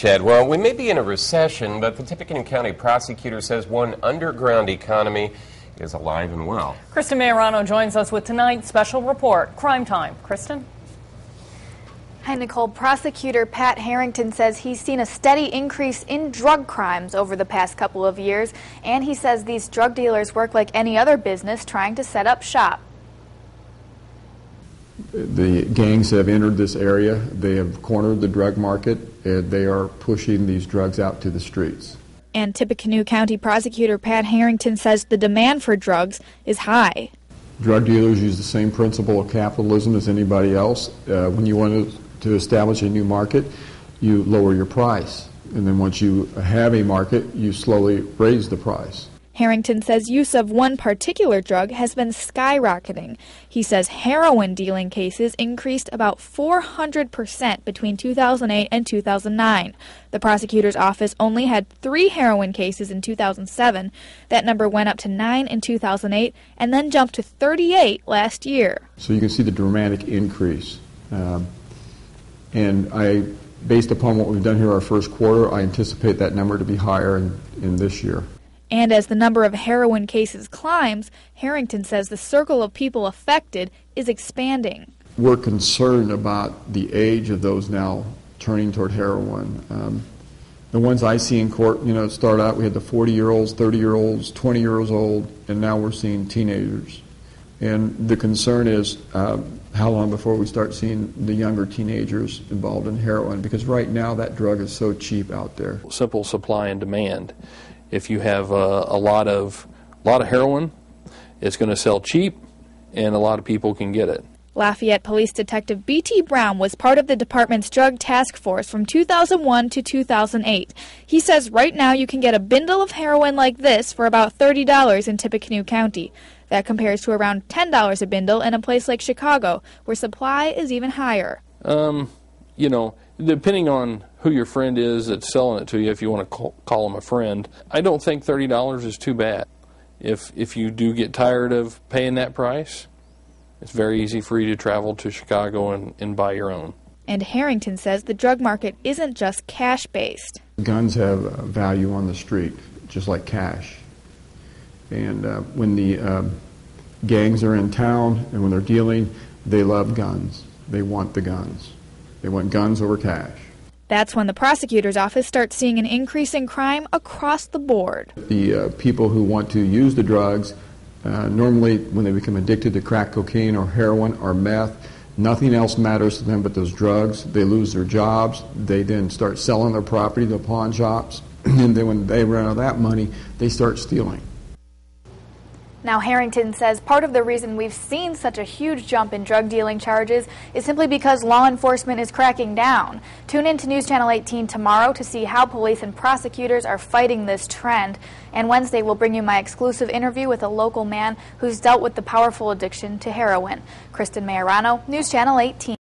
Chad, well, we may be in a recession, but the Tippecanoe County prosecutor says one underground economy is alive and well. Kristen Majorano joins us with tonight's special report, Crime Time. Kristen? Hi, Nicole. Prosecutor Pat Harrington says he's seen a steady increase in drug crimes over the past couple of years, and he says these drug dealers work like any other business trying to set up shop. The gangs have entered this area. They have cornered the drug market, and they are pushing these drugs out to the streets. And Tippecanoe County Prosecutor Pat Harrington says the demand for drugs is high. Drug dealers use the same principle of capitalism as anybody else. When you want to establish a new market, you lower your price. And then once you have a market, you slowly raise the price. Harrington says use of one particular drug has been skyrocketing. He says heroin dealing cases increased about 400% between 2008 and 2009. The prosecutor's office only had 3 heroin cases in 2007. That number went up to 9 in 2008 and then jumped to 38 last year. So you can see the dramatic increase. And based upon what we've done here our first quarter, I anticipate that number to be higher in this year. And as the number of heroin cases climbs, Harrington says the circle of people affected is expanding. We're concerned about the age of those now turning toward heroin. The ones I see in court, start out, we had the 40-year-olds, 30-year-olds, 20 years old, and now we're seeing teenagers. And the concern is how long before we start seeing the younger teenagers involved in heroin, because right now that drug is so cheap out there. Simple supply and demand. If you have a lot of heroin, it's going to sell cheap, and a lot of people can get it. Lafayette Police Detective B.T. Brown was part of the department's drug task force from 2001 to 2008. He says right now you can get a bundle of heroin like this for about $30 in Tippecanoe County. That compares to around $10 a bundle in a place like Chicago, where supply is even higher. Depending on who your friend is that's selling it to you, if you want to call them a friend, I don't think $30 is too bad. If you do get tired of paying that price, it's very easy for you to travel to Chicago and buy your own. And Harrington says the drug market isn't just cash-based. Guns have value on the street, just like cash. And when the gangs are in town and when they're dealing, they love guns. They want the guns. They want guns over cash. That's when the prosecutor's office starts seeing an increase in crime across the board. The people who want to use the drugs, normally when they become addicted to crack cocaine or heroin or meth, nothing else matters to them but those drugs. They lose their jobs. They then start selling their property to pawn shops. And then when they run out of that money, they start stealing. Now, Harrington says part of the reason we've seen such a huge jump in drug dealing charges is simply because law enforcement is cracking down. Tune in to News Channel 18 tomorrow to see how police and prosecutors are fighting this trend. And Wednesday, we'll bring you my exclusive interview with a local man who's dealt with the powerful addiction to heroin. Kristen Majorano, News Channel 18.